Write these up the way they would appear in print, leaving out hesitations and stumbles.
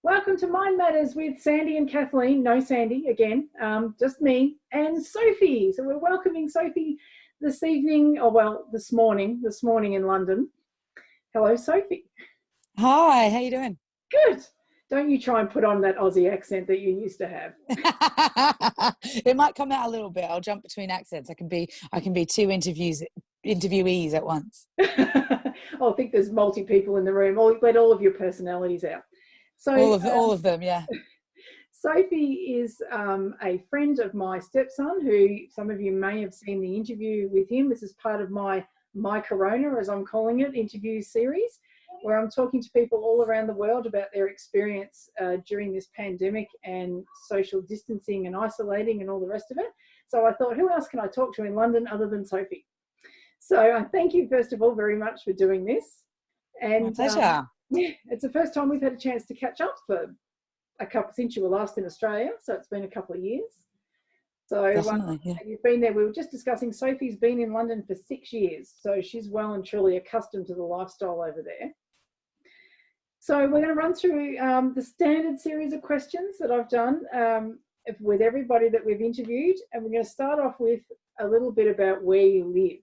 Welcome to Mind Matters with Sandy and Kathleen. No Sandy again, just me and Sophie. So we're welcoming Sophie this evening, this morning in London. Hello, Sophie. Hi, how you doing? Good. Don't you try and put on that Aussie accent that you used to have. It might come out a little bit. I'll jump between accents. I can be two interviewees at once. I think there's multi people in the room. Let all of your personalities out. So all of them, yeah. Sophie is a friend of my stepson, who some of you may have seen the interview with him. This is part of my Corona, as I'm calling it, interview series, where I'm talking to people all around the world about their experience during this pandemic and social distancing and isolating and all the rest of it. So I thought, who else can I talk to in London other than Sophie? So I thank you, first of all, very much for doing this. And my pleasure. Yeah, it's the first time we've had a chance to catch up since you were last in Australia. So it's been a couple of years. So definitely, yeah. You've been there. We were just discussing, Sophie's been in London for 6 years. So she's well and truly accustomed to the lifestyle over there. So we're going to run through the standard series of questions that I've done with everybody that we've interviewed. And we're going to start off with a little bit about where you live.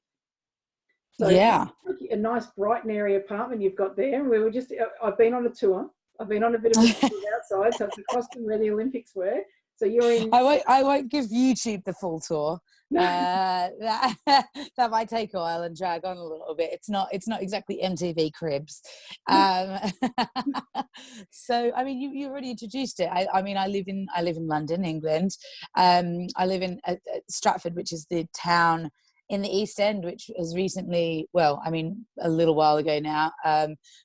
So yeah, a nice Brighton area apartment you've got there. I've been on a tour. I've been on a bit of a tour outside, so it's across from where the Olympics were. So you're in. I won't give YouTube the full tour. That might take a while and drag on a little bit. It's not exactly MTV Cribs. So I mean, you already introduced it. I live in London, England. I live in Stratford, which is the town in the East End, which has recently, a little while ago now,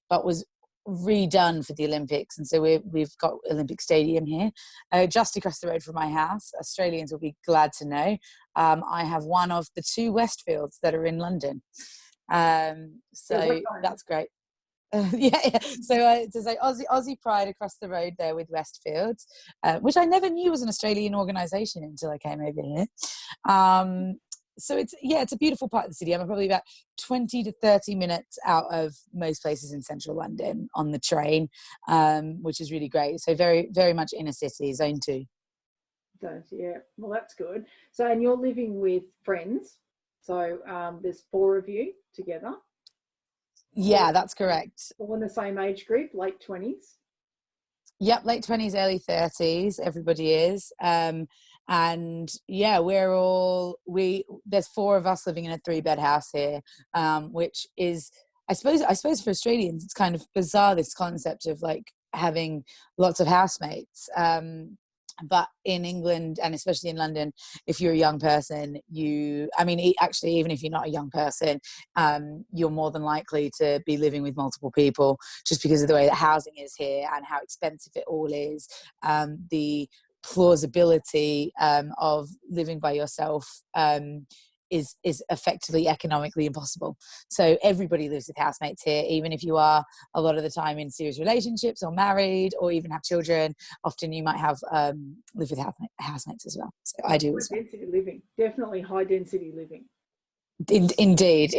but was redone for the Olympics. And so we've got Olympic Stadium here, just across the road from my house. Australians will be glad to know. I have one of the two Westfields that are in London. So that's great. Yeah. So to say Aussie Pride across the road there with Westfields, which I never knew was an Australian organisation until I came over here. So it's a beautiful part of the city. I'm probably about 20 to 30 minutes out of most places in central London on the train, which is really great. So very, very much inner city, zone 2. Yeah, well, that's good. So, and you're living with friends. So there's 4 of you together. Yeah, that's correct. All in the same age group, late 20s. Yep, late 20s, early 30s. Everybody is. And yeah, there's 4 of us living in a 3-bed house here, which is, I suppose for Australians, it's kind of bizarre, this concept of like having lots of housemates. But in England, and especially in London, if you're a young person, actually, even if you're not a young person, you're more than likely to be living with multiple people, just because of the way that housing is here and how expensive it all is. The plausibility of living by yourself is effectively economically impossible. So everybody lives with housemates here, even if you are a lot of the time in serious relationships or married or even have children. Often you might have live with housemates as well. So I do as well. Density living, definitely high density living. Indeed.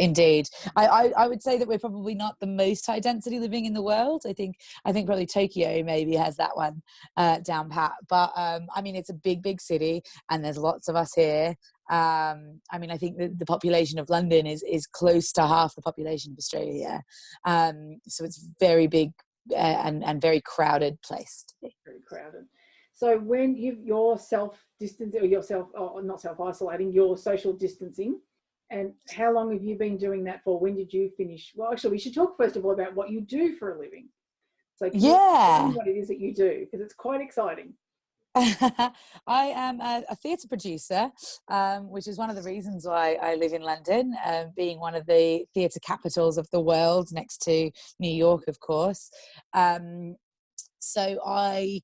I would say that we're probably not the most high density living in the world. I think probably Tokyo maybe has that one down pat. But it's a big city, and there's lots of us here. I think the population of London is close to half the population of Australia. So it's very big and very crowded place to be. Very crowded. So when you're self-distancing, or not self-isolating, you're social distancing, and how long have you been doing that for? When did you finish? Well, actually, we should talk first of all about what you do for a living. So can you tell me what it is that you do? Because it's quite exciting. I am a theatre producer, which is one of the reasons why I live in London, being one of the theatre capitals of the world, next to New York, of course. So I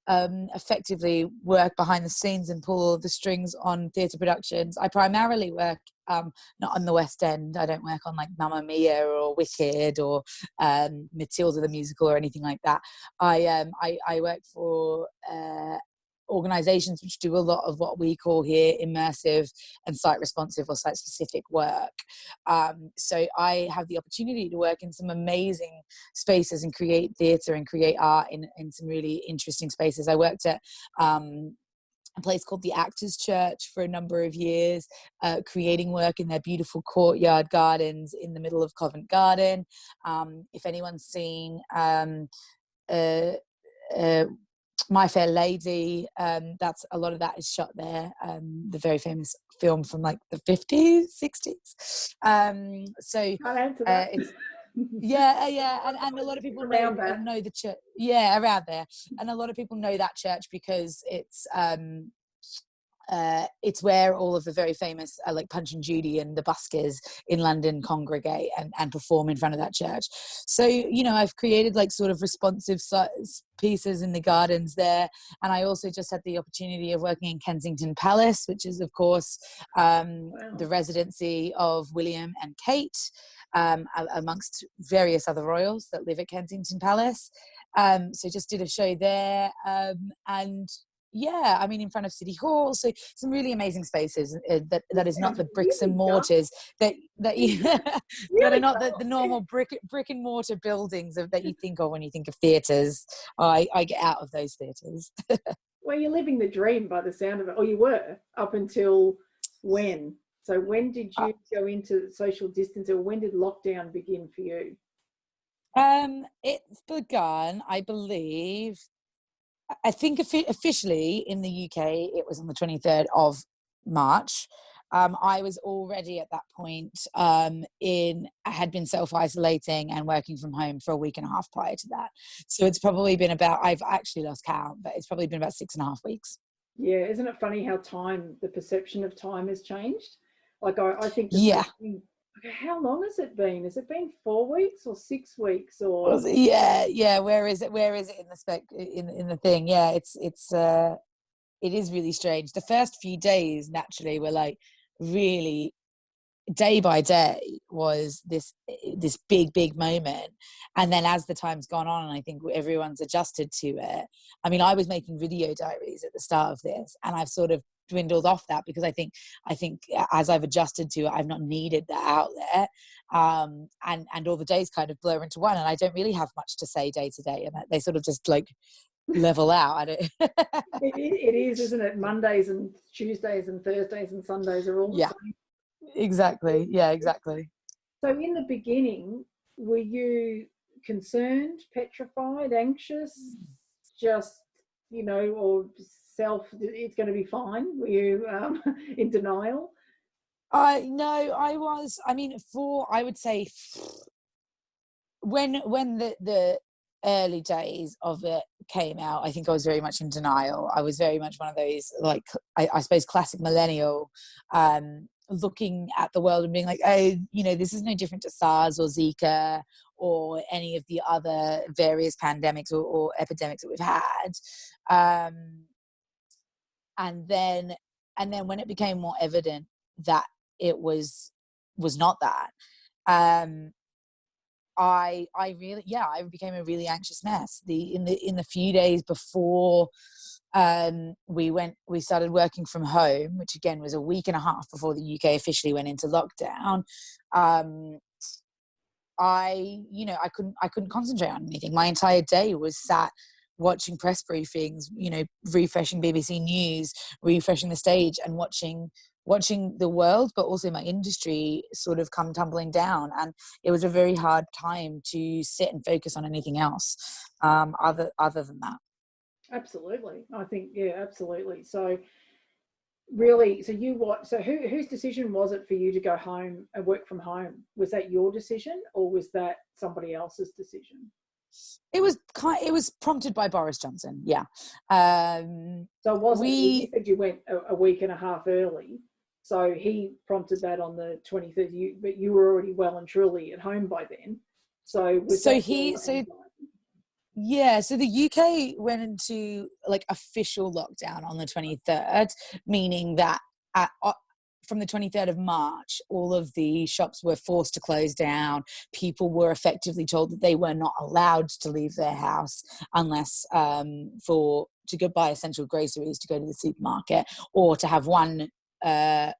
effectively work behind the scenes and pull all the strings on theatre productions. I primarily work not on the West End. I don't work on like Mamma Mia or Wicked or Matilda the musical or anything like that. I work for organizations which do a lot of what we call here immersive and site responsive or site specific work. So I have the opportunity to work in some amazing spaces and create theatre and create art in some really interesting spaces. I worked at a place called the Actors Church for a number of years, creating work in their beautiful courtyard gardens in the middle of Covent Garden. If anyone's seen My Fair Lady, that's a lot of that is shot there. The very famous film from like the 50s, 60s. It's and a lot of people know the church. Yeah, around there, and a lot of people know that church because it's where all of the very famous like Punch and Judy and the buskers in London congregate and perform in front of that church. So, you know, I've created like sort of responsive pieces in the gardens there. And I also just had the opportunity of working in Kensington Palace, which is, of course, the residency of William and Kate, amongst various other royals that live at Kensington Palace. So just did a show there. And yeah, I mean, in front of City Hall, so some really amazing spaces that is not the bricks and mortars that you that are not the normal brick and mortar buildings that you think of when you think of theatres. I get out of those theatres. Well, you're living the dream by the sound of it, or you were up until when? So when did you go into social distance, or when did lockdown begin for you? It's begun, I believe. I think officially in the UK, it was on the 23rd of March. I was already at that point I had been self-isolating and working from home for a week and a half prior to that. So it's probably been I've actually lost count, but it's probably been about 6.5 weeks. Yeah, isn't it funny how the perception of time has changed? Like I think how long has it been? Has it been 4 weeks or 6 weeks or? Yeah. Where is it in the spec in the thing? Yeah, it is really strange. The first few days naturally were like really day by day was this big moment, and then as the time's gone on, and I think everyone's adjusted to it. I mean, I was making video diaries at the start of this, and I've sort of dwindled off that because I think as I've adjusted to it, I've not needed that out there, and all the days kind of blur into one, and I don't really have much to say day to day, and they sort of just like level out. I don't it is, isn't it? Mondays and Tuesdays and Thursdays and Sundays are all the same. Exactly. Yeah, exactly. So in the beginning, were you concerned, petrified, anxious, just, you know, or it's going to be fine? Were you in denial? No, I was. I mean, I would say when the early days of it came out, I think I was very much in denial. I was very much one of those, like, I suppose, classic millennial, looking at the world and being like, oh, you know, this is no different to SARS or Zika or any of the other various pandemics or epidemics that we've had. And then when it became more evident that it was not that, I became a really anxious mess. In the few days before we started working from home, which again was a week and a half before the UK officially went into lockdown. I couldn't concentrate on anything. My entire day was sat watching press briefings, you know, refreshing BBC News, refreshing the stage, and watching the world, but also my industry, sort of come tumbling down. And it was a very hard time to sit and focus on anything else other than that. Absolutely. I think, yeah, absolutely. So really, whose decision was it for you to go home and work from home? Was that your decision, or was that somebody else's decision? It was prompted by Boris Johnson. Yeah. So you said you went a week and a half early. So he prompted that on the 23rd, but you were already well and truly at home by then. So the UK went into like official lockdown on the 23rd, meaning that from the 23rd of March, all of the shops were forced to close down. People were effectively told that they were not allowed to leave their house unless for to go buy essential groceries, to go to the supermarket, or to have one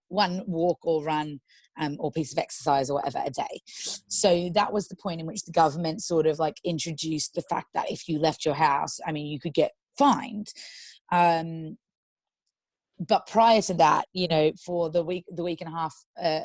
walk or run or piece of exercise or whatever a day. So that was the point in which the government sort of like introduced the fact that if you left your house, I mean, you could get fined. But prior to that, you know, for the week and a half,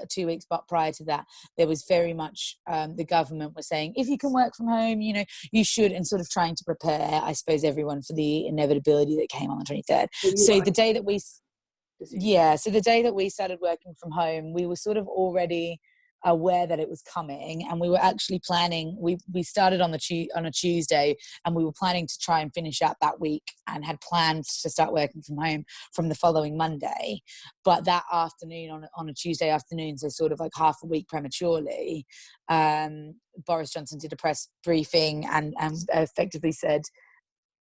2 weeks, but prior to that, there was very much the government was saying, if you can work from home, you know, you should, and sort of trying to prepare, I suppose, everyone for the inevitability that came on the 23rd. So the day that we, so the day that we started working from home, we were sort of already aware that it was coming, and we were actually planning, we started on a Tuesday, and we were planning to try and finish out that week, and had plans to start working from home from the following Monday. But that afternoon, on a Tuesday afternoon, so sort of like half a week prematurely, Boris Johnson did a press briefing and effectively said,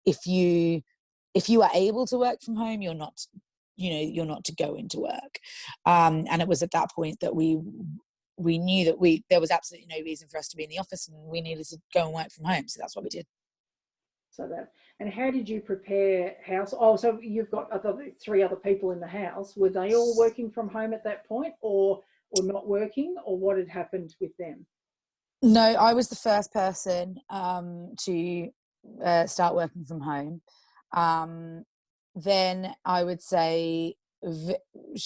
if you are able to work from home, you're not to go into work. And it was at that point that we knew that there was absolutely no reason for us to be in the office, and we needed to go and work from home. So that's what we did. And how did you prepare house? Oh, so you've got 3 other people in the house. Were they all working from home at that point, or not working, or what had happened with them? No, I was the first person to start working from home. Then I would say,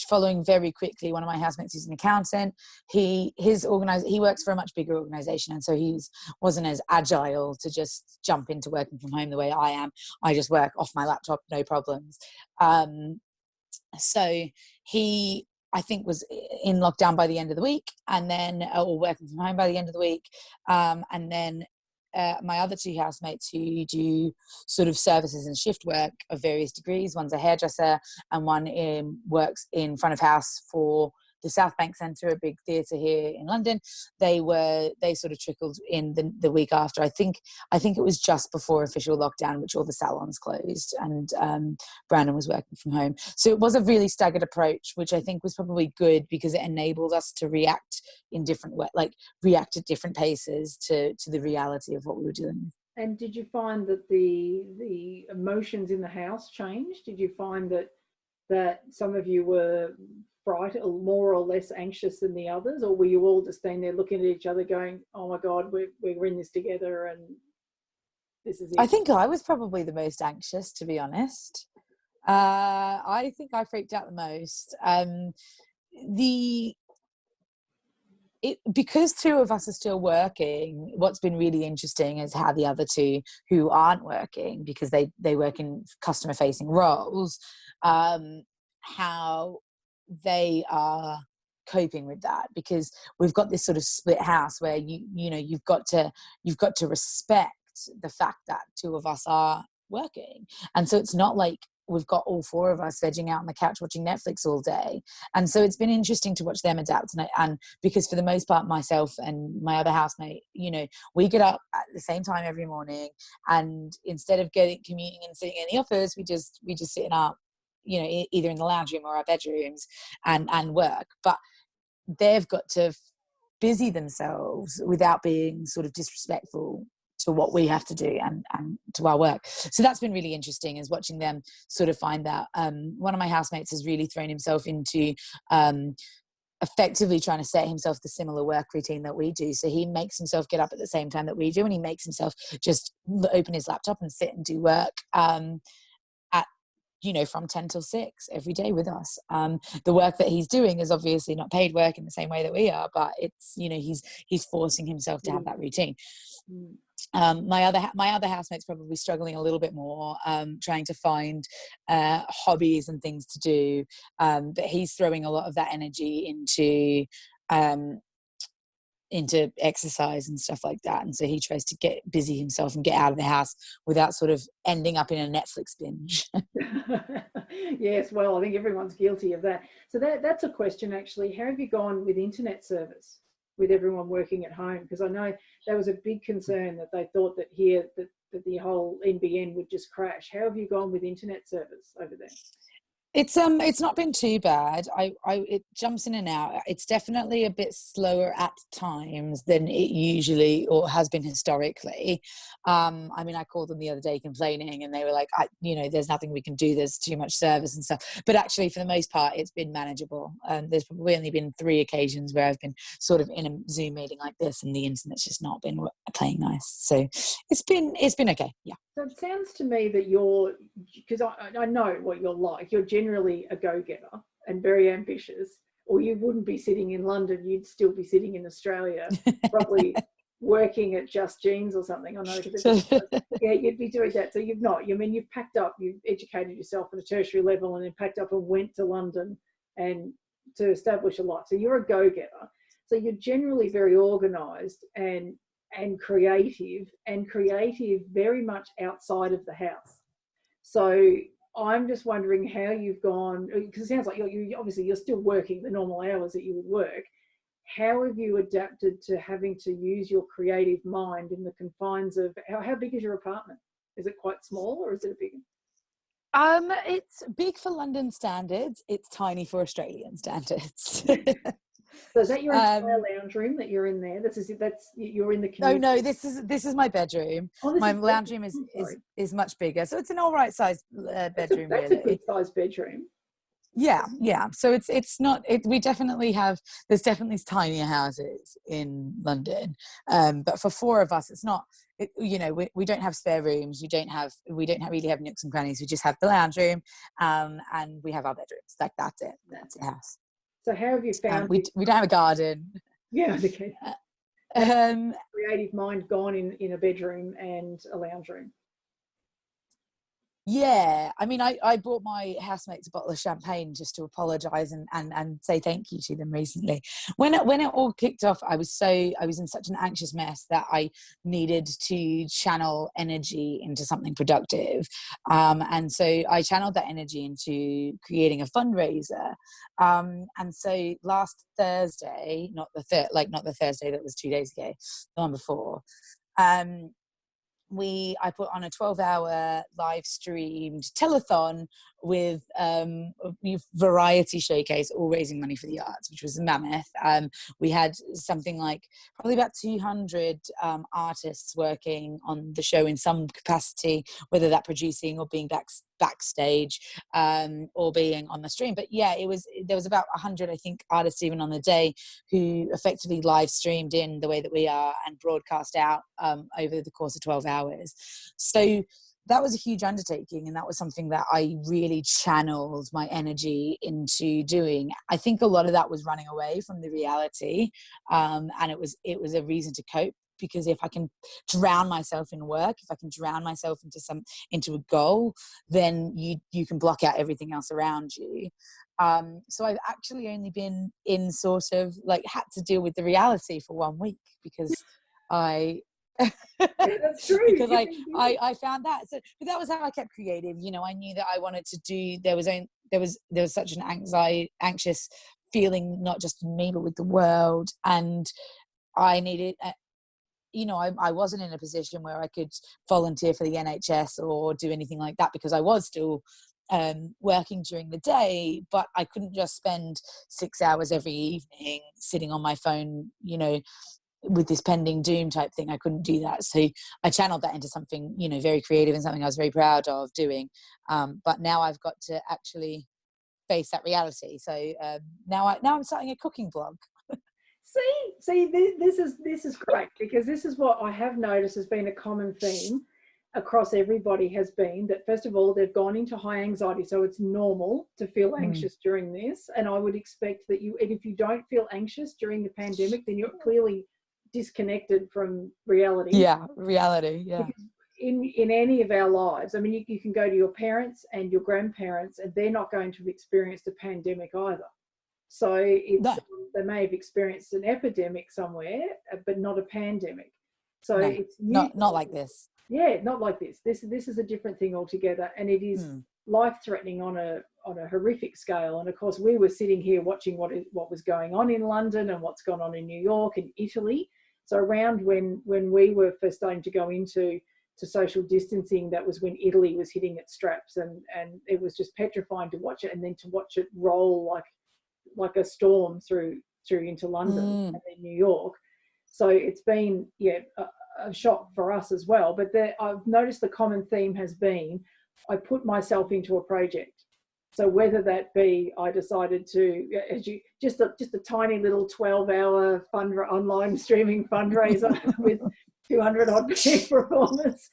following very quickly, one of my housemates is an accountant. He works for a much bigger organization, and so he wasn't as agile to just jump into working from home the way I am. I just work off my laptop, no problems. So he, I think, was in lockdown by the end of the week, and then or working from home by the end of the week, and then my other 2 housemates who do sort of services and shift work of various degrees. One's a hairdresser, and one works in front of house for the South Bank Centre, a big theatre here in London. They sort of trickled in the week after. I think it was just before official lockdown, which all the salons closed, and Brandon was working from home. So it was a really staggered approach, which I think was probably good, because it enabled us to react in different ways, like react at different paces to the reality of what we were dealing with. And did you find that the emotions in the house changed? Did you find that some of you were frightened, or more or less anxious than the others, or were you all just standing there looking at each other going, oh my God, we're in this together and this is it? I think I was probably the most anxious, to be honest. I think I freaked out the most. Because 2 of us are still working, what's been really interesting is how the other 2 who aren't working, because they work in customer facing roles, how they are coping with that, because we've got this sort of split house where you've got to respect the fact that 2 of us are working, and so it's not like we've got all 4 of us vegging out on the couch watching Netflix all day. And so it's been interesting to watch them adapt, and because for the most part, myself and my other housemate, we get up at the same time every morning, and instead of commuting and sitting in the office, we just sit in our, either in the lounge room or our bedrooms and work. But they've got to busy themselves without being sort of disrespectful to what we have to do and to our work. So that's been really interesting, is watching them sort of find that. One of my housemates has really thrown himself into effectively trying to set himself the similar work routine that we do. So he makes himself get up at the same time that we do, and he makes himself just open his laptop and sit and do work from 10 till 6 every day with us. The work that he's doing is obviously not paid work in the same way that we are, but it's, he's forcing himself to have that routine. My other housemate's probably struggling a little bit more, trying to find hobbies and things to do, but he's throwing a lot of that energy into exercise and stuff like that, and so he tries to get busy himself and get out of the house without sort of ending up in a Netflix binge. Yes, well, I think everyone's guilty of that. So that's a question, actually. How have you gone with internet service with everyone working at home? Because I know that was a big concern, that they thought that the whole NBN would just crash. How have you gone with internet service over there? It's not been too bad. It jumps in and out. It's definitely a bit slower at times than it usually or has been historically. I mean, I called them the other day complaining, and they were like, there's nothing we can do. There's too much service and stuff. But actually, for the most part, it's been manageable. There's probably only been 3 occasions where I've been sort of in a Zoom meeting like this, and the internet's just not been playing nice. So it's been okay. Yeah. So it sounds to me that because I know what you're like. You're generally a go-getter and very ambitious, or you wouldn't be sitting in London. You'd still be sitting in Australia, probably working at Just Jeans or something. I know. Yeah, you'd be doing that. So you've not. You've packed up. You've educated yourself at a tertiary level, and then packed up and went to London and to establish a life. So you're a go-getter. So you're generally very organised and creative very much outside of the house. So I'm just wondering how you've gone, because it sounds like you're still working the normal hours that you would work. How have you adapted to having to use your creative mind in the confines of how big is your apartment? Is it quite small, or is it a big? It's big for London standards. It's tiny for Australian standards. So is that your entire lounge room that you're in there? You're in the community? No, this is my bedroom. My lounge room is much bigger, so it's an all right sized bedroom. That's a good sized bedroom. Yeah. So it's not. We definitely have. There's definitely tinier houses in London, but for 4 of us, it's not. We don't have spare rooms. We don't really have nooks and crannies. We just have the lounge room, and we have our bedrooms. Like that's it. That's the house. So how have you found? We don't have a garden. Yeah, okay. Creative mind gone in a bedroom and a lounge room. Yeah, I mean, I bought my housemates a bottle of champagne just to apologise and say thank you to them recently. When it all kicked off, I was in such an anxious mess that I needed to channel energy into something productive, and so I channeled that energy into creating a fundraiser. And so last Thursday, not the Thursday that was 2 days ago, the one before. I put on a 12-hour live streamed telethon with a variety showcase, all raising money for the arts, which was mammoth. We had something like probably about 200 artists working on the show in some capacity, whether that producing or being backstage or being on the stream. But yeah, there was about 100, I think, artists even on the day who effectively live streamed in the way that we are and broadcast out over the course of 12 hours. So that was a huge undertaking, and that was something that I really channeled my energy into doing. I think a lot of that was running away from the reality, and it was a reason to cope, because if I can drown myself in work, if I can drown myself into a goal, then you can block out everything else around you. So I've actually only been in sort of like had to deal with the reality for 1 week because that's true. because I found that. So, but that was how I kept creative. I knew that I wanted to do. There was such an anxious feeling, not just in me but with the world, and I needed. I wasn't in a position where I could volunteer for the NHS or do anything like that because I was still working during the day, but I couldn't just spend 6 hours every evening sitting on my phone, with this pending doom type thing. I couldn't do that. So I channeled that into something, very creative and something I was very proud of doing. But now I've got to actually face that reality. So now I'm starting a cooking blog. See, this is great, because this is what I have noticed has been a common theme across everybody, has been that, first of all, they've gone into high anxiety. So it's normal to feel anxious during this. And I would expect that if you don't feel anxious during the pandemic, then you're clearly disconnected from reality. Yeah, reality, yeah. Because in any of our lives, I mean, you can go to your parents and your grandparents, and they're not going to have experienced a pandemic either. So they may have experienced an epidemic somewhere, but not a pandemic. So it's not like this. Yeah, not like this. This is a different thing altogether, and it is life-threatening on a horrific scale. And of course, we were sitting here watching what was going on in London and what's gone on in New York and Italy. So around when we were first starting to go into to social distancing, that was when Italy was hitting its straps, and it was just petrifying to watch it, and then to watch it roll like a storm through into London and then New York. So it's been a shock for us as well. But I've noticed the common theme has been, I put myself into a project. So whether that be, I decided to, just a tiny little 12-hour online streaming fundraiser with 200 odd performers.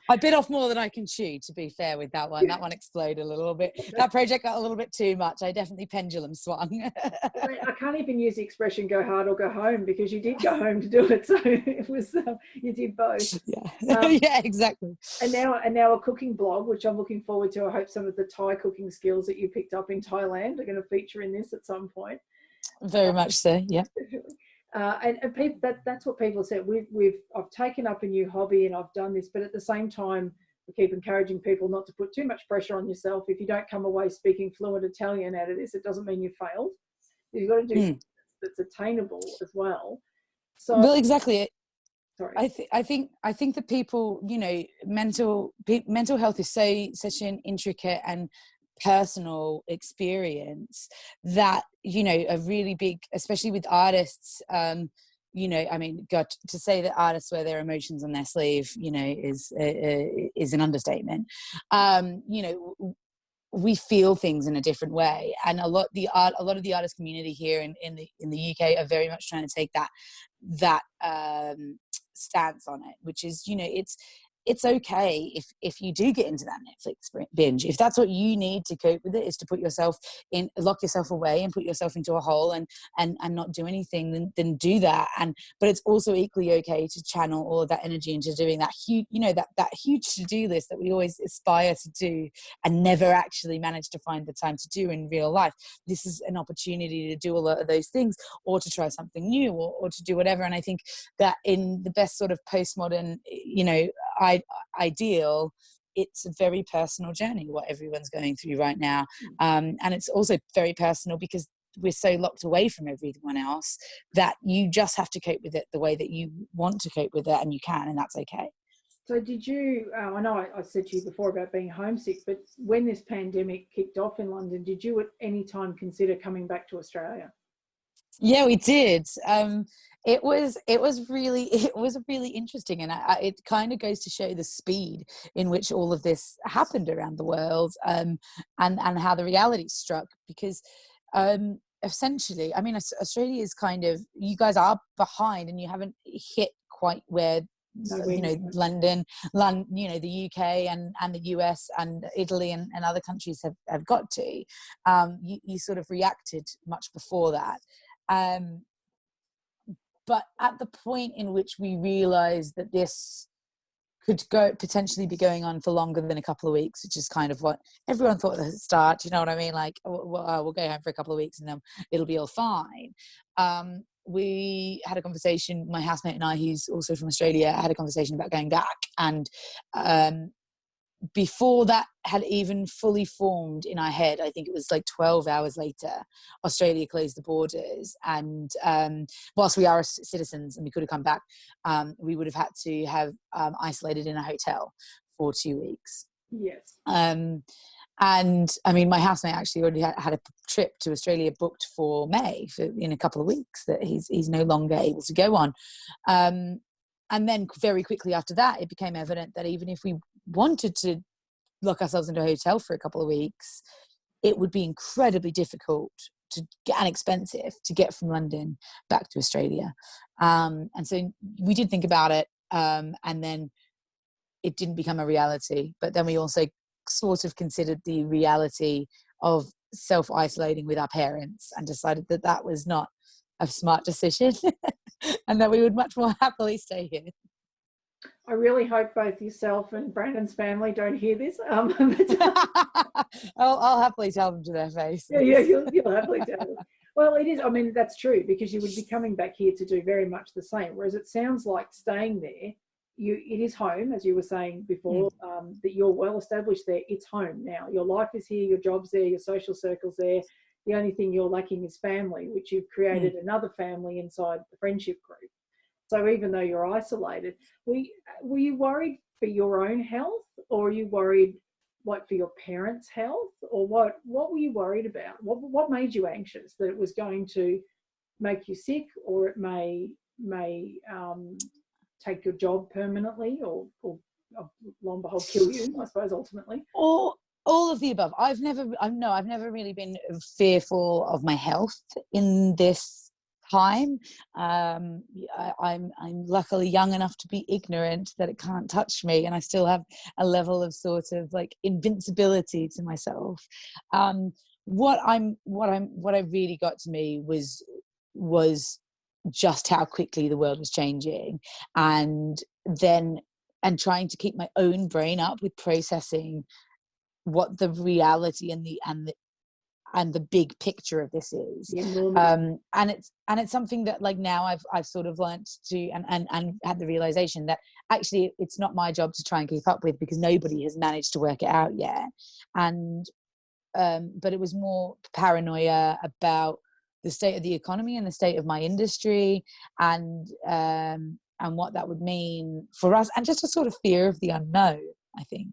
I bit off more than I can chew, to be fair with that one. That one exploded a little bit. That project got a little bit too much. I definitely pendulum swung. I can't even use the expression go hard or go home, because you did go home to do it. So it was, you did both. Yeah, yeah, exactly. And now a cooking blog, which I'm looking forward to. I hope some of the Thai cooking skills that you picked up in Thailand are going to feature in this at some point. Very much so, yeah. And people, that's what people said. I've taken up a new hobby and I've done this, but at the same time, we keep encouraging people not to put too much pressure on yourself. If you don't come away speaking fluent Italian out of this, it doesn't mean you failed. You've got to do something that's attainable as well. So, well, exactly. Sorry. I think that people, mental health is such an intricate and personal experience that, a really big, especially with artists, I mean, God, to say that artists wear their emotions on their sleeve, is an understatement. We feel things in a different way, and a lot of the artist community here in the UK are very much trying to take that stance on it, which is, it's okay if you do get into that Netflix binge. If that's what you need to cope with it, is to lock yourself away and put yourself into a hole and not do anything, then do that. But it's also equally okay to channel all of that energy into doing that huge, that huge to-do list that we always aspire to do and never actually manage to find the time to do in real life. This is an opportunity to do a lot of those things, or to try something new, or to do whatever. And I think that in the best sort of postmodern, ideal, it's a very personal journey what everyone's going through right now, and it's also very personal because we're so locked away from everyone else that you just have to cope with it the way that you want to cope with it, and you can, and that's okay. So did you, I know I said to you before about being homesick, but when this pandemic kicked off in London, did you at any time consider coming back to Australia? Yeah, we did. It was really interesting, and it kind of goes to show the speed in which all of this happened around the world, and how the reality struck. Because essentially, I mean, Australia is kind of, you guys are behind, and you haven't hit quite where London, the UK and the US and Italy and other countries have got to. You sort of reacted much before that. But at the point in which we realized that this could potentially be going on for longer than a couple of weeks, which is kind of what everyone thought at the start, you know what I mean? Like, we'll go home for a couple of weeks and then it'll be all fine. We had a conversation, my housemate and I, who's also from Australia, had a conversation about going back. And before that had even fully formed in our head, I think it was like 12 hours later, Australia closed the borders. And whilst we are citizens and we could have come back, we would have had to have isolated in a hotel for 2 weeks. Yes. And I mean, my housemate actually already had a trip to Australia booked for May, in a couple of weeks, that he's no longer able to go on. And then very quickly after that, it became evident that even if we wanted to lock ourselves into a hotel for a couple of weeks, it would be incredibly difficult and expensive to get from London back to Australia. And so we did think about it, and then it didn't become a reality. But then we also sort of considered the reality of self-isolating with our parents and decided that that was not a smart decision and that we would much more happily stay here. I really hope both yourself and Brandon's family don't hear this. I'll happily tell them to their face. Yeah, you'll happily tell them. Well, it is. I mean, that's true, because you would be coming back here to do very much the same. Whereas it sounds like staying there, it is home, as you were saying before, that you're well established there. It's home now. Your life is here, your job's there, your social circle's there. The only thing you're lacking is family, which you've created another family inside the friendship group. So even though you're isolated, were you worried for your own health, or are you worried like for your parents' health, or what were you worried about? What made you anxious, that it was going to make you sick, or it may take your job permanently, or long behold kill you, I suppose, ultimately? All of the above. I've never really been fearful of my health in this time. I'm luckily young enough to be ignorant that it can't touch me, and I still have a level of sort of like invincibility to myself. What really got to me was just how quickly the world was changing, and trying to keep my own brain up with processing what the reality and the big picture of this is. And it's something that, like, now I've sort of learned to and had the realization that actually it's not my job to try and keep up with, because nobody has managed to work it out yet. And but it was more paranoia about the state of the economy and the state of my industry, and what that would mean for us, and just a sort of fear of the unknown, I think,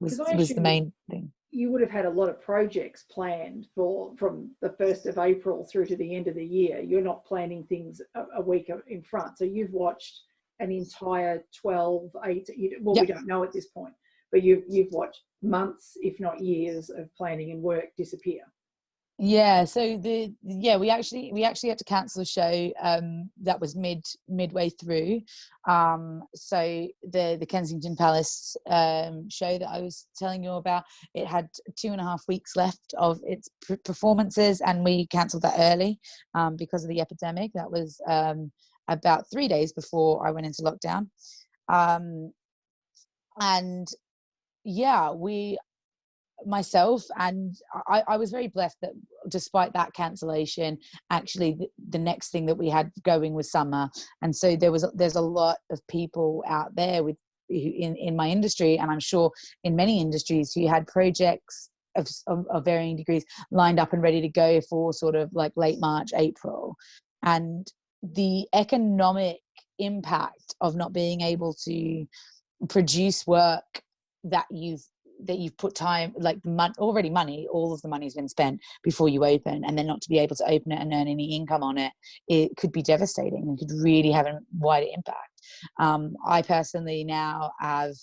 was the main thing. You would have had a lot of projects planned from the 1st of April through to the end of the year. You're not planning things a week in front. So you've watched an entire 12, 18, well, we don't know at this point, but you've watched months, if not years, of planning and work disappear. Yeah, so we actually had to cancel a show that was midway through. So the Kensington Palace show that I was telling you about, it had 2.5 weeks left of its performances, and we cancelled that early because of the epidemic. That was about 3 days before I went into lockdown. And yeah, myself and I was very blessed that despite that cancellation, actually the next thing that we had going was summer, and so there's a lot of people out there in my industry, and I'm sure in many industries, who had projects of varying degrees lined up and ready to go for sort of like late March, April. And the economic impact of not being able to produce work that you've put time, like already money, all of the money's been spent before you open, and then not to be able to open it and earn any income on it, it could be devastating and could really have a wider impact. I personally now have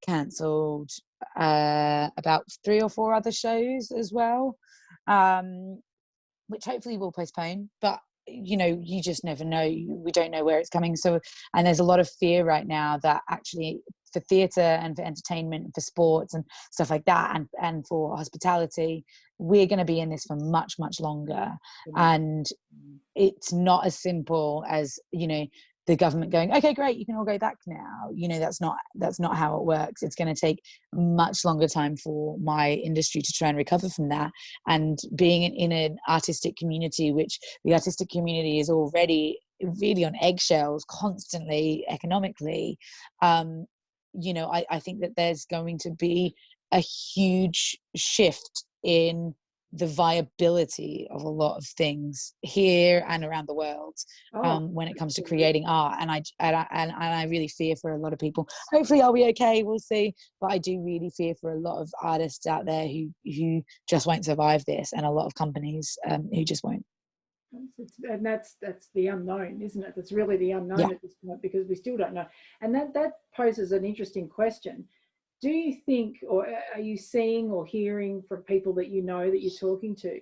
cancelled about 3 or 4 other shows as well, which hopefully will postpone, but you just never know. We don't know where it's coming. So, and there's a lot of fear right now that actually for theatre and for entertainment and for sports and stuff like that, and for hospitality, we're going to be in this for much, much longer. And it's not as simple as, the government going, okay, great, you can all go back now. That's not how it works. It's going to take much longer time for my industry to try and recover from that. And being in an artistic community, which the artistic community is already really on eggshells constantly economically, I think that there's going to be a huge shift in the viability of a lot of things here and around the world when it comes to creating art. And I really fear for a lot of people. Hopefully I'll be okay, we'll see, but I do really fear for a lot of artists out there who just won't survive this, and a lot of companies who just won't. And that's the unknown, isn't it? That's really the unknown at this point, because we still don't know. And that poses an interesting question. Do you think, or are you seeing or hearing from people that that you're talking to,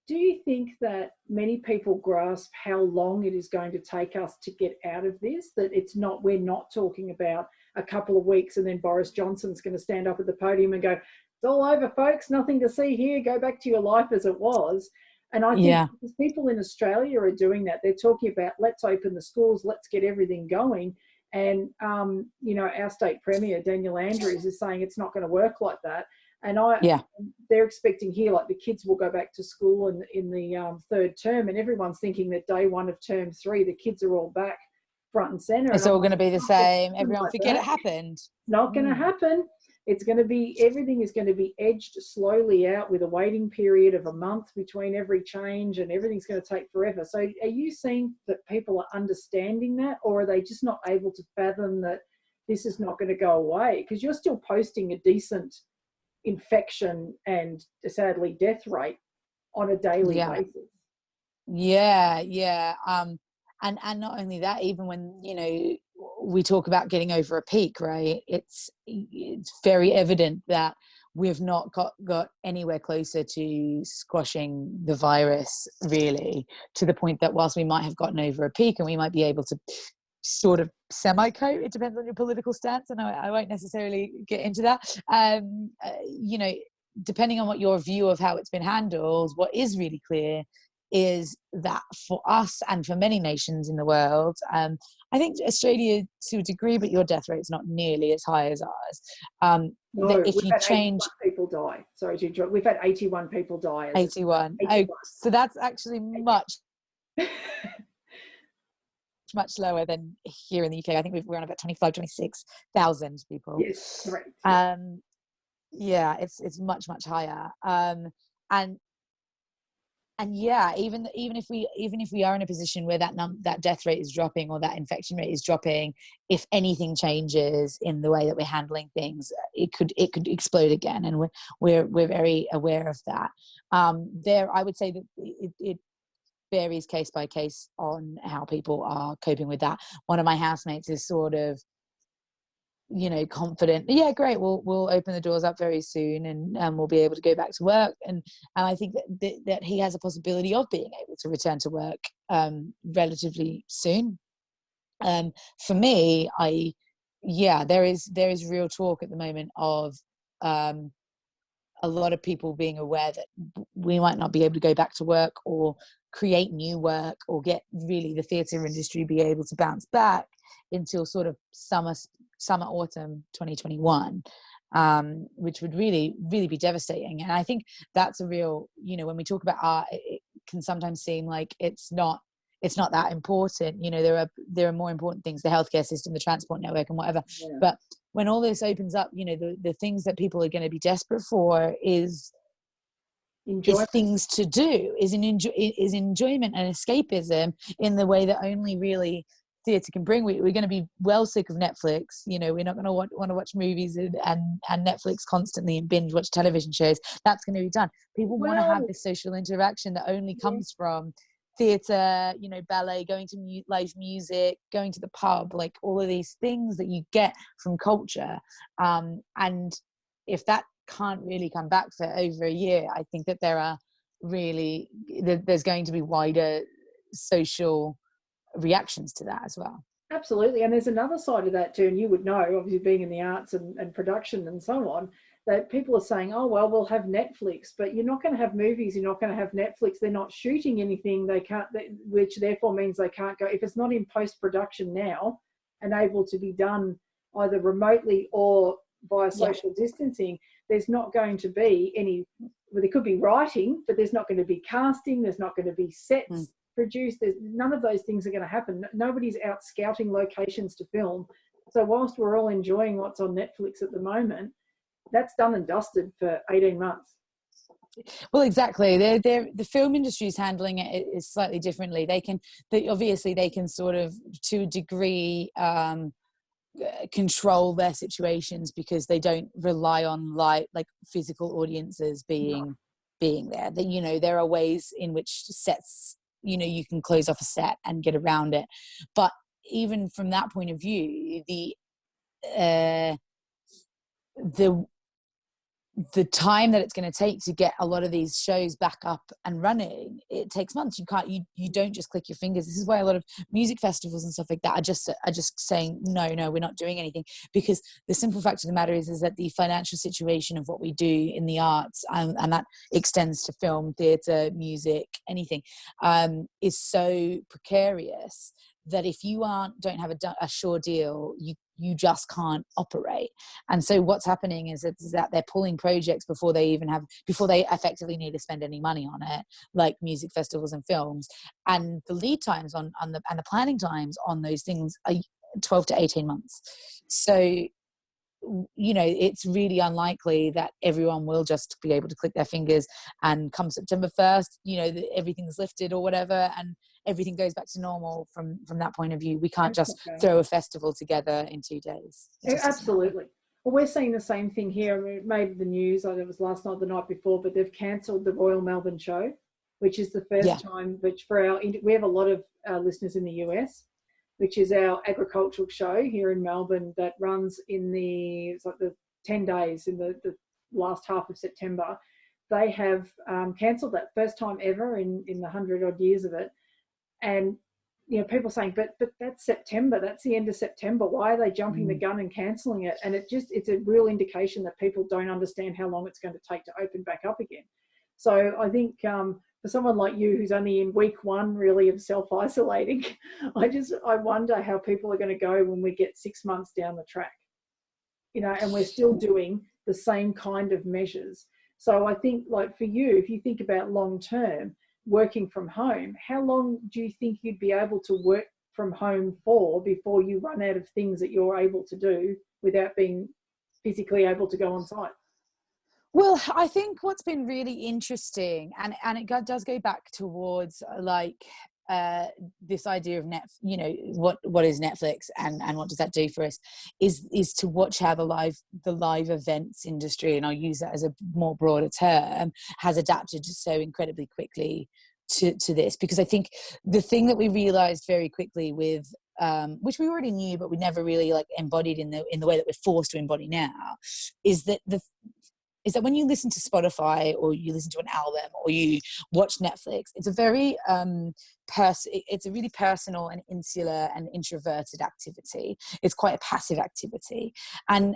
do you think that many people grasp how long it is going to take us to get out of this? That we're not talking about a couple of weeks and then Boris Johnson's going to stand up at the podium and go, it's all over, folks, nothing to see here, go back to your life as it was. And I think because people in Australia are doing that, they're talking about, let's open the schools, let's get everything going. And, our state premier, Daniel Andrews, is saying it's not going to work like that. And they're expecting here, like, the kids will go back to school in the third term, and everyone's thinking that day 1 of term 3, the kids are all back front and centre. It's all going to be the same. Everyone forget it happened. Not going to happen. It's going to be, everything is going to be edged slowly out with a waiting period of a month between every change, and everything's going to take forever. So are you seeing that people are understanding that, or are they just not able to fathom that this is not going to go away, because you're still posting a decent infection and sadly death rate on a daily basis. And not only that, even when, you know, we talk about getting over a peak, right, it's very evident that we've not got anywhere closer to squashing the virus, really, to the point that whilst we might have gotten over a peak and we might be able to sort of semi-cope, it depends on your political stance, and I won't necessarily get into that, you know, depending on what your view of how it's been handled, what is really clear is that for us and for many nations in the world, I think Australia to a degree, but your death rate's not nearly as high as ours. No, if we've you had change 81 people die. Sorry to interrupt. We've had 81 people die. 81. Oh, so that's actually much lower than here in the UK. I think we're on about 26,000 people. Yes, correct. Yeah, it's much higher. And yeah, even if we are in a position where that death rate is dropping or that infection rate is dropping, if anything changes in the way that we're handling things, it could explode again, and we're very aware of that. I would say that it varies case by case on how people are coping with that. One of my housemates is sort of, you know, confident, yeah, great, we'll open the doors up very soon, and we'll be able to go back to work, and I think that he has a possibility of being able to return to work relatively soon. For me, there is real talk at the moment of a lot of people being aware that we might not be able to go back to work or create new work or get really the theatre industry be able to bounce back until sort of summer autumn 2021, which would really be devastating. And I think that's a real, you know, when we talk about art, it can sometimes seem like it's not that important. You know, there are more important things, the healthcare system, the transport network, and whatever. Yeah. But when all this opens up, you know, the things that people are going to be desperate for is things to do, is enjoyment and escapism in the way that only really theatre can bring. We're going to be well sick of Netflix. You know, we're not going to want to watch movies and Netflix constantly and binge watch television shows. That's going to be done. People want to have this social interaction that only comes from theatre, you know, ballet, going to live music, going to the pub, like all of these things that you get from culture. And if that can't really come back for over a year, I think that there's going to be wider social reactions to that as well. Absolutely. And there's another side of that too, and you would know, obviously being in the arts and production and so on, that people are saying, oh, well, we'll have Netflix, but you're not going to have movies, you're not going to have Netflix, they're not shooting anything, which therefore means they can't go, if it's not in post-production now and able to be done either remotely or via social distancing, there's not going to be any, well, there could be writing, but there's not going to be casting, there's not going to be sets produced, none of those things are going to happen. Nobody's out scouting locations to film. So whilst we're all enjoying what's on Netflix at the moment, that's done and dusted for 18 months. Well, exactly. The film industry is handling it is slightly differently. They can sort of, to a degree, control their situations because they don't rely on like physical audiences being there. That, you know, there are ways in which sets, you know, you can close off a set and get around it. But even from that point of view, the time that it's going to take to get a lot of these shows back up and running, it takes months. You don't just click your fingers. This is why a lot of music festivals and stuff like that are just saying no, we're not doing anything, because the simple fact of the matter is that the financial situation of what we do in the arts, and that extends to film, theatre, music, anything, is so precarious that if you don't have a sure deal, you just can't operate. And so what's happening is that they're pulling projects before they effectively need to spend any money on it, like music festivals and films. And the lead times and the planning times on those things are 12 to 18 months. So you know, it's really unlikely that everyone will just be able to click their fingers and come September 1st, you know, everything's lifted or whatever, and everything goes back to normal from that point of view. We can't just throw a festival together in 2 days. Absolutely. Well, we're seeing the same thing here. It made the news, it was last night, the night before, but they've cancelled the Royal Melbourne Show, which is the first time, which we have a lot of listeners in the US, which is our agricultural show here in Melbourne that runs in the 10 days in the last half of September. They have cancelled that, first time ever in the 100 odd years of it. And, you know, people saying, but that's September, that's the end of September. Why are they jumping the gun and cancelling it? And it's a real indication that people don't understand how long it's going to take to open back up again. So I think for someone like you who's only in week 1 really of self-isolating, I wonder how people are going to go when we get 6 months down the track, you know, and we're still doing the same kind of measures. So I think, like, for you, if you think about long term working from home, how long do you think you'd be able to work from home for before you run out of things that you're able to do without being physically able to go on site? Well, I think what's been really interesting, and it does go back towards this idea of you know, what is Netflix and what does that do for us, is to watch how the live events industry, and I'll use that as a more broader term, has adapted so incredibly quickly to this. Because I think the thing that we realized very quickly with which we already knew but we never really like embodied in the way that we're forced to embody now, is that when you listen to Spotify or you listen to an album or you watch Netflix, it's a very it's a really personal and insular and introverted activity. It's quite a passive activity, and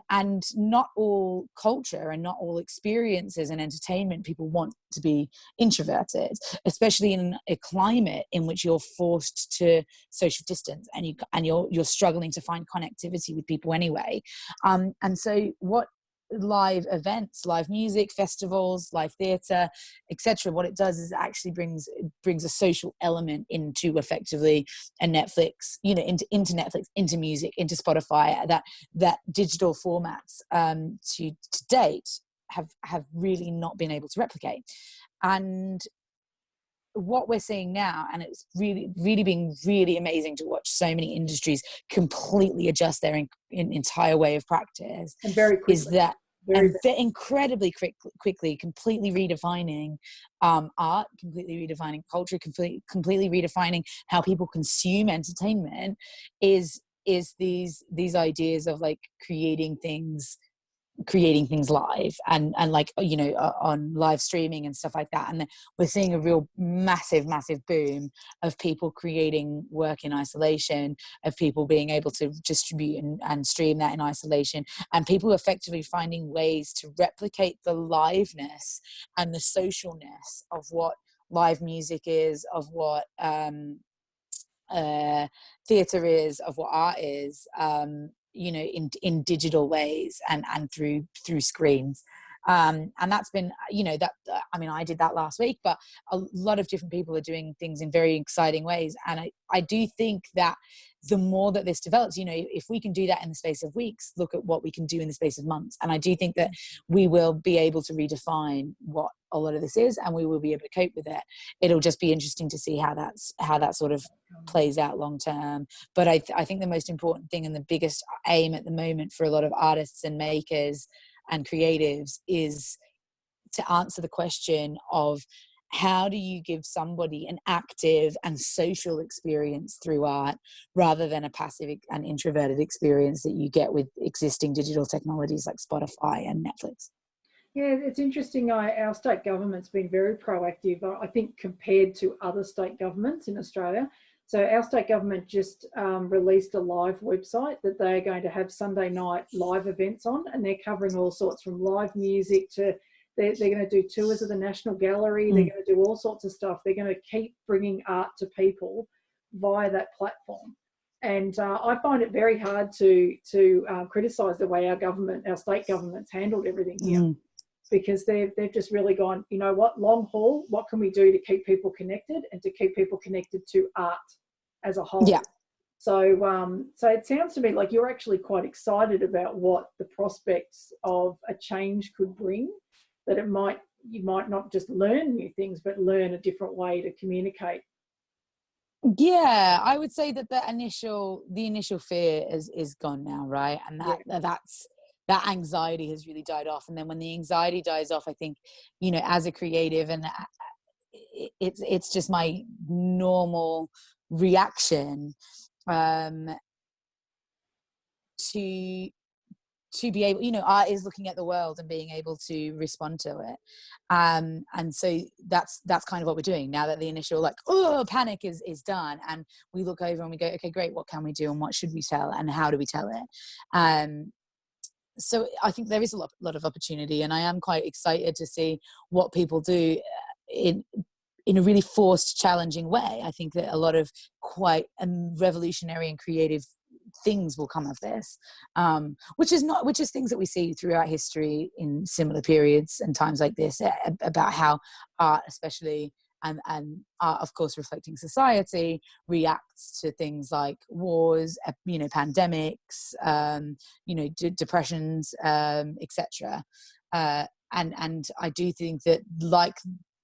not all culture and not all experiences and entertainment people want to be introverted, especially in a climate in which you're forced to social distance and you're struggling to find connectivity with people anyway. And so what live events, live music, festivals, live theatre, etc., what it does is it actually brings a social element into effectively a Netflix, you know, into Netflix, into music, into Spotify, that digital formats to date have really not been able to replicate. And what we're seeing now, and it's really been really amazing to watch so many industries completely adjust their entire way of practice, and very quickly, is that incredibly quickly completely redefining art, completely redefining culture, completely redefining how people consume entertainment, is these ideas of like creating things live and like, you know, on live streaming and stuff like that. And we're seeing a real massive boom of people creating work in isolation, of people being able to distribute and stream that in isolation, and people effectively finding ways to replicate the liveness and the socialness of what live music is, of what theatre is, of what art is, you know, in digital ways and through screens. And that's been, you know, that I mean, I did that last week, but a lot of different people are doing things in very exciting ways. And I do think that the more that this develops, you know, if we can do that in the space of weeks, look at what we can do in the space of months. And I do think that we will be able to redefine what a lot of this is, and we will be able to cope with it. It'll just be interesting to see how that sort of plays out long term. But I think the most important thing and the biggest aim at the moment for a lot of artists and makers and creatives is to answer the question of, how do you give somebody an active and social experience through art rather than a passive and introverted experience that you get with existing digital technologies like Spotify and Netflix? Yeah, it's interesting. Our state government's been very proactive, I think, compared to other state governments in Australia. So our state government just released a live website that they're going to have Sunday night live events on, and they're covering all sorts from live music to they're going to do tours of the National Gallery. They're going to do all sorts of stuff. They're going to keep bringing art to people via that platform. And I find it very hard to criticise the way our state government's handled everything here, because they've just really gone, you know what, long haul, what can we do to keep people connected and to keep people connected to art as a whole? Yeah. So it sounds to me like you're actually quite excited about what the prospects of a change could bring, that you might not just learn new things, but learn a different way to communicate. Yeah, I would say that the initial fear is gone now, right? And that anxiety has really died off. And then when the anxiety dies off, I think, as a creative, and it's just my normal reaction, to be able, art is looking at the world and being able to respond to it. And so that's kind of what we're doing now that the initial panic is done, and we look over and we go, okay, great, what can we do, and what should we tell, and how do we tell it? So I think there is a lot of opportunity, and I am quite excited to see what people do in a really forced, challenging way. I think that a lot of quite revolutionary and creative things will come of this, which is things that we see throughout history in similar periods and times like this, about how art, especially, and art, of course, reflecting society, reacts to things like wars, pandemics, depressions, etc. And I do think that, like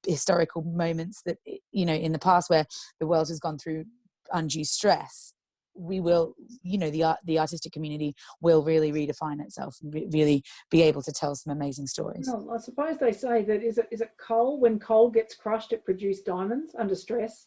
historical moments that, in the past where the world has gone through undue stress, we will, the artistic community will really redefine itself and really be able to tell some amazing stories. Well, I suppose they say that is it coal? When coal gets crushed, it produces diamonds under stress.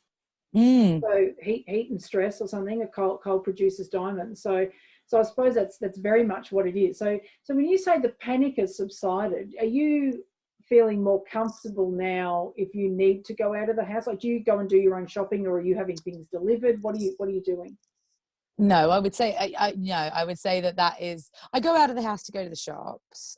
So heat and stress or something, coal produces diamonds. So I suppose that's very much what it is. So when you say the panic has subsided, are you feeling more comfortable now if you need to go out of the house? Like, do you go and do your own shopping, or are you having things delivered? What are you doing? No, I would say I would say that is, I go out of the house to go to the shops,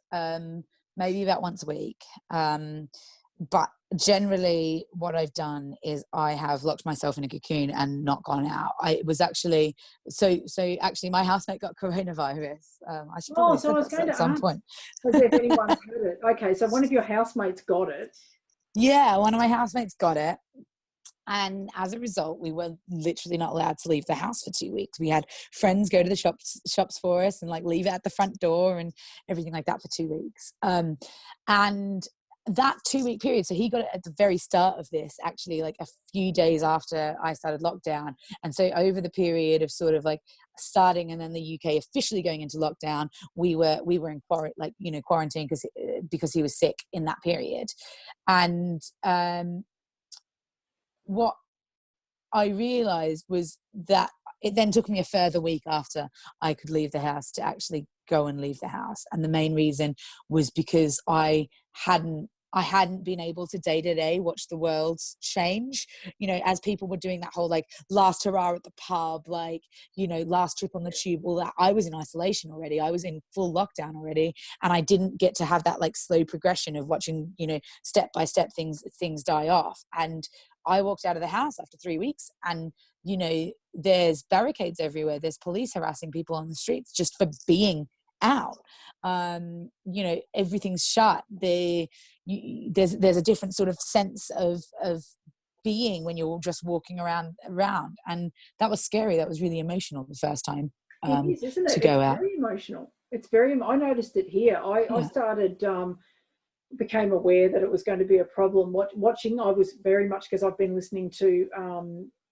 maybe about once a week. But generally what I've done is I have locked myself in a cocoon and not gone out. I was actually, so actually my housemate got coronavirus. I should probably say that at some point. As if anyone's had it. Okay, so one of your housemates got it. Yeah, one of my housemates got it. And as a result, we were literally not allowed to leave the house for 2 weeks. We had friends go to the shops for us and leave it at the front door and everything like that for 2 weeks. And that 2 week period, so he got it at the very start of this, actually, a few days after I started lockdown. And so over the period of sort of starting and then the UK officially going into lockdown, we were in quarantine because he was sick in that period. And what I realized was that it then took me a further week after I could leave the house to actually go and leave the house. And the main reason was because I hadn't been able to day to day watch the world change, as people were doing that whole last hurrah at the pub, last trip on the tube, all that. I was in isolation already. I was in full lockdown already. And I didn't get to have that slow progression of watching, step by step things die off. And I walked out of the house after 3 weeks and, there's barricades everywhere. There's police harassing people on the streets just for being out. Everything's shut. There's a different sort of sense of being when you're just walking around. And that was scary. That was really emotional the first time. It is, isn't it? To go out. Very emotional. I noticed it here. I started... became aware that it was going to be a problem watching. I was very much, because I've been listening to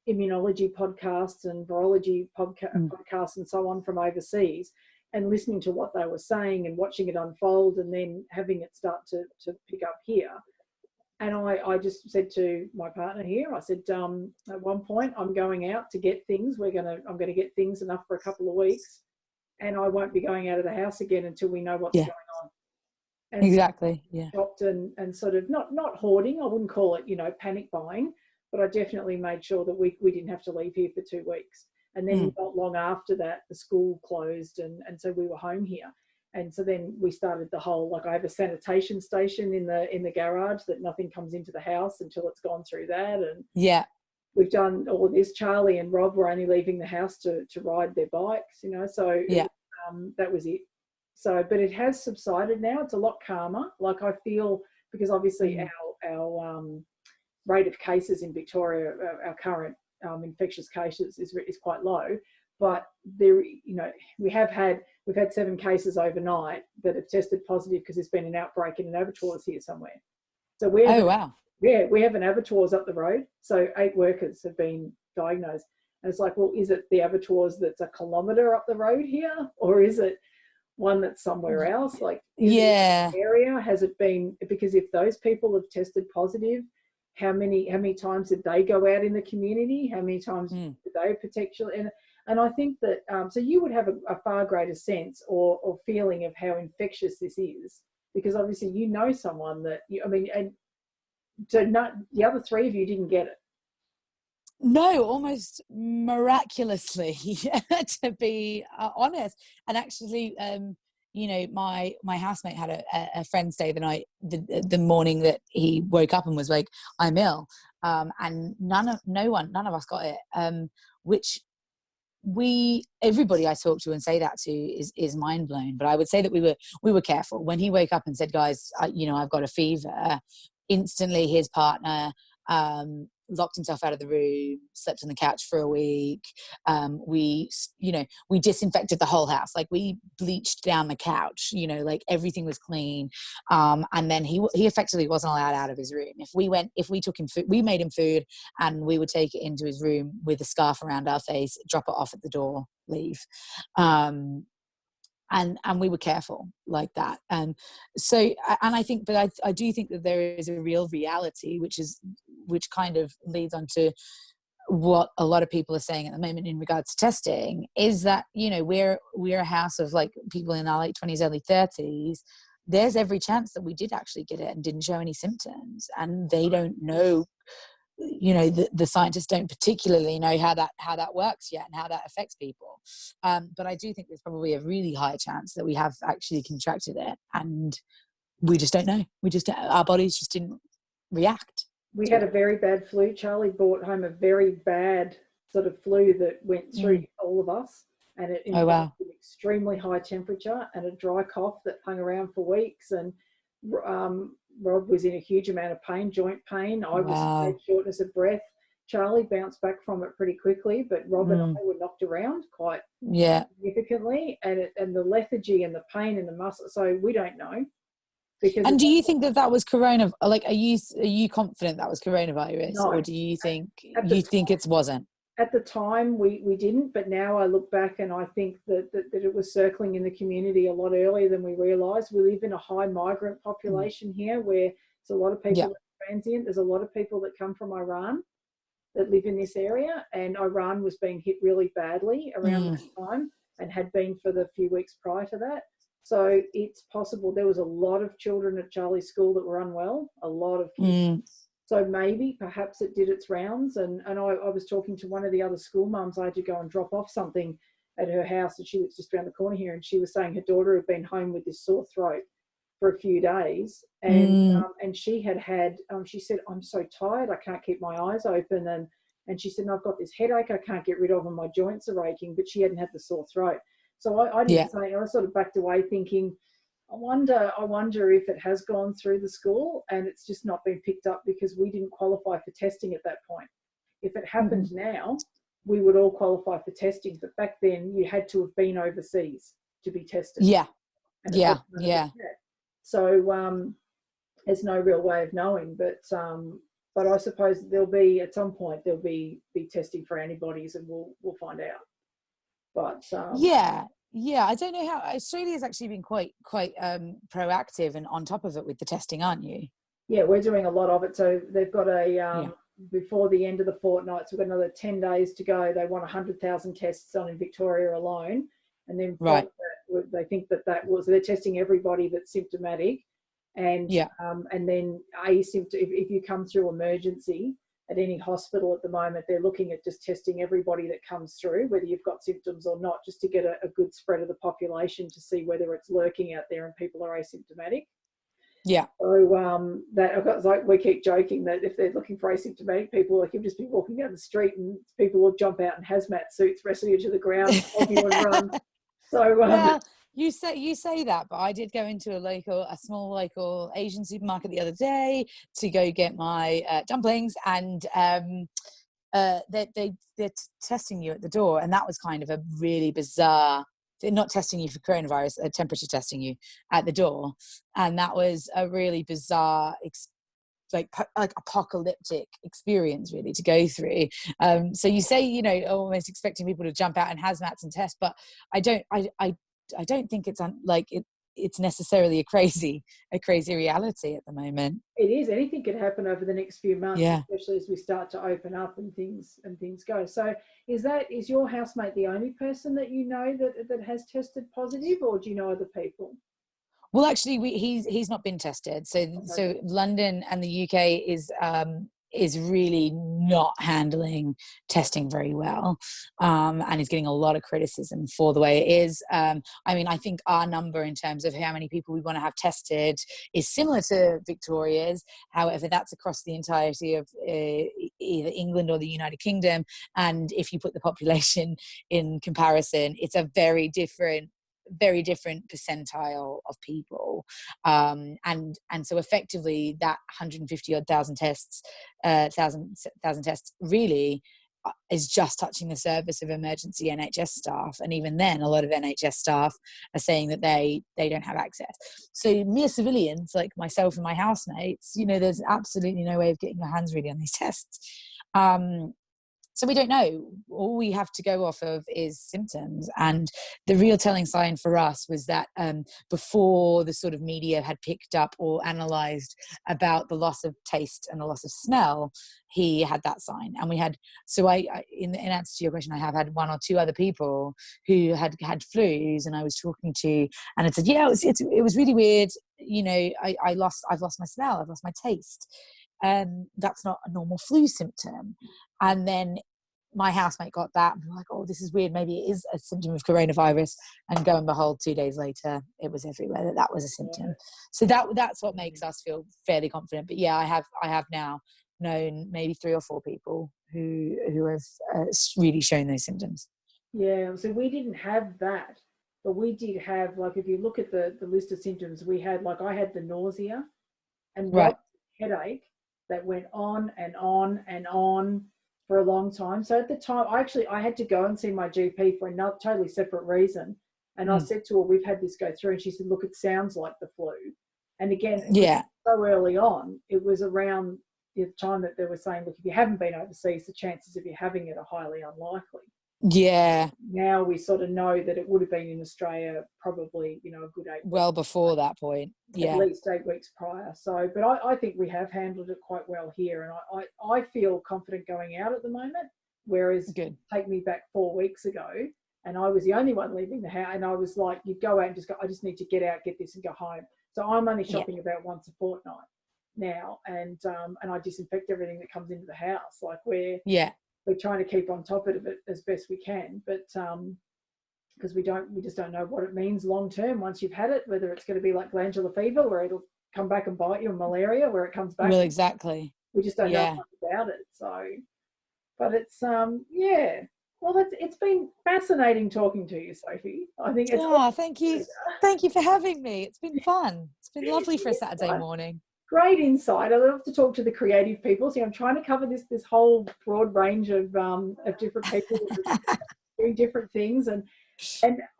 immunology podcasts and virology podcasts and so on from overseas, and listening to what they were saying and watching it unfold, and then having it start to pick up here. And I just said to my partner here, I said, at one point I'm going out to get things. I'm going to get things enough for a couple of weeks, and I won't be going out of the house again until we know what's going on. And exactly. So shopped and sort of not hoarding. I wouldn't call it, panic buying, but I definitely made sure that we didn't have to leave here for 2 weeks. And then not long after that, the school closed, and so we were home here. And so then we started the whole, I have a sanitation station in the garage that nothing comes into the house until it's gone through that. And we've done all of this. Charlie and Rob were only leaving the house to ride their bikes, so that was it. So, but it has subsided now. It's a lot calmer. I feel, because obviously our rate of cases in Victoria, our current infectious cases is quite low, but there, we've had 7 cases overnight that have tested positive because there's been an outbreak in an abattoirs here somewhere. So we have we have an abattoirs up the road. So 8 workers have been diagnosed. And it's like, well, is it the abattoirs that's a kilometre up the road here, or is it one that's somewhere else? Like, area has it been? Because if those people have tested positive, how many times did they go out in the community? How many times did they potentially? And I think that so you would have a far greater sense or feeling of how infectious this is, because obviously someone that and so not the other 3 of you didn't get it. No, almost miraculously, to be honest. And actually, my housemate had a friend stay the night, the morning that he woke up and was like, I'm ill. And none of us got it. Which everybody I talk to and say that to is mind blown. But I would say that we were careful. When he woke up and said, guys, I've got a fever, instantly his partner locked himself out of the room, slept on the couch for a week. We disinfected the whole house. Like, we bleached down the couch, like everything was clean. And then he effectively wasn't allowed out of his room. If we took him food, we made him food, and we would take it into his room with a scarf around our face, drop it off at the door, leave. And we were careful like that. And I think, but I do think that there is a real reality, which kind of leads on to what a lot of people are saying at the moment in regards to testing, is that, we're a house of like people in our late 20s, early 30s. There's every chance that we did actually get it and didn't show any symptoms, and they don't know. The scientists don't particularly know how that works yet and how that affects people. But I do think there's probably a really high chance that we have actually contracted it, and we just don't know. Our bodies just didn't react. We had a very bad flu. Charlie brought home a very bad sort of flu that went through all of us, and it involved an extremely high temperature and a dry cough that hung around for weeks. And Rob was in a huge amount of pain, joint pain. I was shortness of breath. Charlie bounced back from it pretty quickly, but Rob and I were knocked around quite significantly, and the lethargy and the pain in the muscle. So we don't know. And do you think that was corona? Like, are you confident that was coronavirus, or do you think it wasn't? At the time, we didn't, but now I look back and I think that it was circling in the community a lot earlier than we realised. We live in a high migrant population here, where there's a lot of people that are transient. There's a lot of people that come from Iran that live in this area, and Iran was being hit really badly around that time and had been for the few weeks prior to that. So it's possible there was a lot of children at Charlie's school that were unwell, a lot of kids. So perhaps it did its rounds. And I was talking to one of the other school mums. I had to go and drop off something at her house, and she was just around the corner here, and she was saying her daughter had been home with this sore throat for a few days. And she had she said, I'm so tired, I can't keep my eyes open. And she said, I've got this headache I can't get rid of, and my joints are aching, but she hadn't had the sore throat. So I didn't say, I sort of backed away thinking, I wonder if it has gone through the school and it's just not been picked up because we didn't qualify for testing at that point. If it happened now, we would all qualify for testing. But back then, you had to have been overseas to be tested. Yeah. So there's no real way of knowing. But I suppose at some point there'll be testing for antibodies, and we'll find out. But I don't know how Australia's actually been quite proactive and on top of it with the testing, aren't you? Yeah, we're doing a lot of it. So they've got before the end of the fortnight, so we've got another 10 days to go. They want 100,000 tests done in Victoria alone, and then they think that was they're testing everybody that's symptomatic, and then if you come through emergency at any hospital at the moment, they're looking at just testing everybody that comes through, whether you've got symptoms or not, just to get a good spread of the population to see whether it's lurking out there and people are asymptomatic. Yeah. So we keep joking that if they're looking for asymptomatic people, like you'll just be walking down the street and people will jump out in hazmat suits, wrestle you to the ground, hold you and run. So you say that, but I did go into a small local Asian supermarket the other day to go get my dumplings, and they're testing you at the door, and that was kind of a really bizarre. They're not testing you for coronavirus, they're temperature testing you at the door, and that was a really bizarre like apocalyptic experience really to go through. So you say, you know, almost expecting people to jump out in hazmats and test, but I don't think it's necessarily a crazy reality at the moment. It is. Anything could happen over the next few months, Yeah. especially as we start to open up and things go. So is your housemate the only person that you know that has tested positive, or do you know other people? Well, actually, he's not been tested. So London and the UK is really not handling testing very well, and is getting a lot of criticism for the way it is. I mean, I think our number in terms of how many people we want to have tested is similar to Victoria's. However, that's across the entirety of either England or the United Kingdom. And if you put the population in comparison, it's a very different percentile of people, and so effectively that 150 odd thousand tests really is just touching the surface of emergency NHS staff, and even then a lot of NHS staff are saying that they don't have access. So mere civilians like myself and my housemates, you know, there's absolutely no way of getting your hands really on these tests. So we don't know. All we have to go off of is symptoms. And the real telling sign for us was that before the sort of media had picked up or analysed about the loss of taste and the loss of smell, he had that sign. And we had, so I in answer to your question, I have had one or two other people who had flus, and I was talking to, and it said, yeah, it was really weird. You know, I've lost my smell, I've lost my taste. That's not a normal flu symptom. And then my housemate got that, and we're like, oh, this is weird, maybe it is a symptom of coronavirus. And go and behold, 2 days later it was everywhere that was a symptom. So that's what makes us feel fairly confident. But yeah, I have now known maybe 3 or 4 people who have really shown those symptoms. Yeah, so we didn't have that, but we did have, like, if you look at the list of symptoms, we had, like, I had the nausea and right. headache that went on and on and on for a long time. So at the time, I had to go and see my GP for a totally separate reason. And I said to her, we've had this go through. And she said, look, it sounds like the flu. And again, so early on, it was around the time that they were saying, look, if you haven't been overseas, the chances of you having it are highly unlikely. Yeah. Now we sort of know that it would have been in Australia probably, you know, a good 8 weeks. Well before that point. Yeah. At least 8 weeks prior. So, but I think we have handled it quite well here. And I feel confident going out at the moment, whereas take me back 4 weeks ago and I was the only one leaving the house, and I was like, you'd go out and just go, I just need to get out, get this and go home. So I'm only shopping about once a fortnight now. And I disinfect everything that comes into the house. Like we're trying to keep on top of it as best we can, but because we just don't know what it means long term once you've had it, whether it's going to be like glandular fever where it'll come back and bite you, or malaria where it comes back. Well, exactly. We just don't know much about it. So, but it's well, it's been fascinating talking to you, Sophie. I think it's thank you for having me. It's been fun. It's been lovely for a Saturday morning. Great insight. I love to talk to the creative people. So I'm trying to cover this whole broad range of different people doing different things, and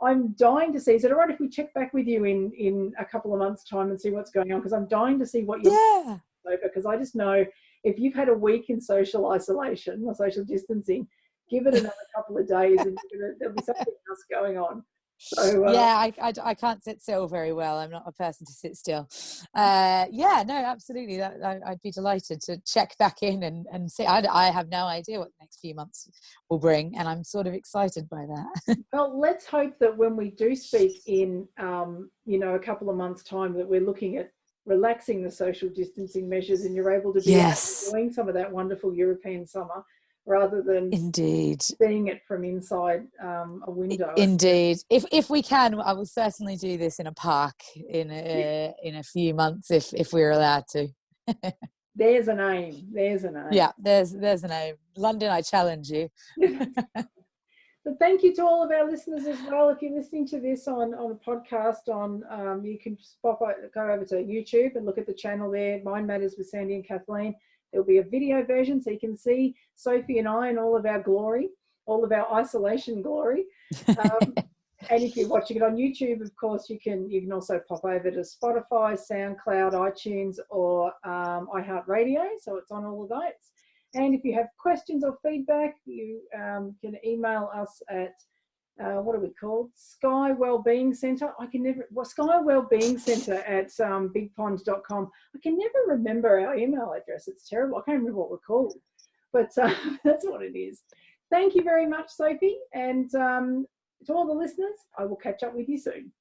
I'm dying to see. Is it all right if we check back with you in a couple of months' time and see what's going on? Because I'm dying to see what you're because I just know if you've had a week in social isolation or social distancing, give it another couple of days and there'll be something else going on. So, I can't sit still very well. I'm not a person to sit still. Absolutely. I'd be delighted to check back in and see. I have no idea what the next few months will bring, and I'm sort of excited by that. Well, let's hope that when we do speak in, a couple of months' time, that we're looking at relaxing the social distancing measures and you're able to be enjoying some of that wonderful European summer, rather than seeing it from inside a window. Indeed. If we can, I will certainly do this in a park in a few months if we're allowed to. There's an aim. Yeah, there's an aim. London, I challenge you. But thank you to all of our listeners as well. If you're listening to this on a podcast, you can go over to YouTube and look at the channel there, Mind Matters with Sandy and Kathleen. There'll be a video version so you can see Sophie and I in all of our glory, all of our isolation glory. And if you're watching it on YouTube, of course, you can also pop over to Spotify, SoundCloud, iTunes, or iHeartradio. So it's on all of those. And if you have questions or feedback, you can email us at what are we called? Sky Wellbeing Centre. Sky Wellbeing Centre at bigpond.com. I can never remember our email address. It's terrible. I can't remember what we're called, but that's what it is. Thank you very much, Sophie, and to all the listeners, I will catch up with you soon.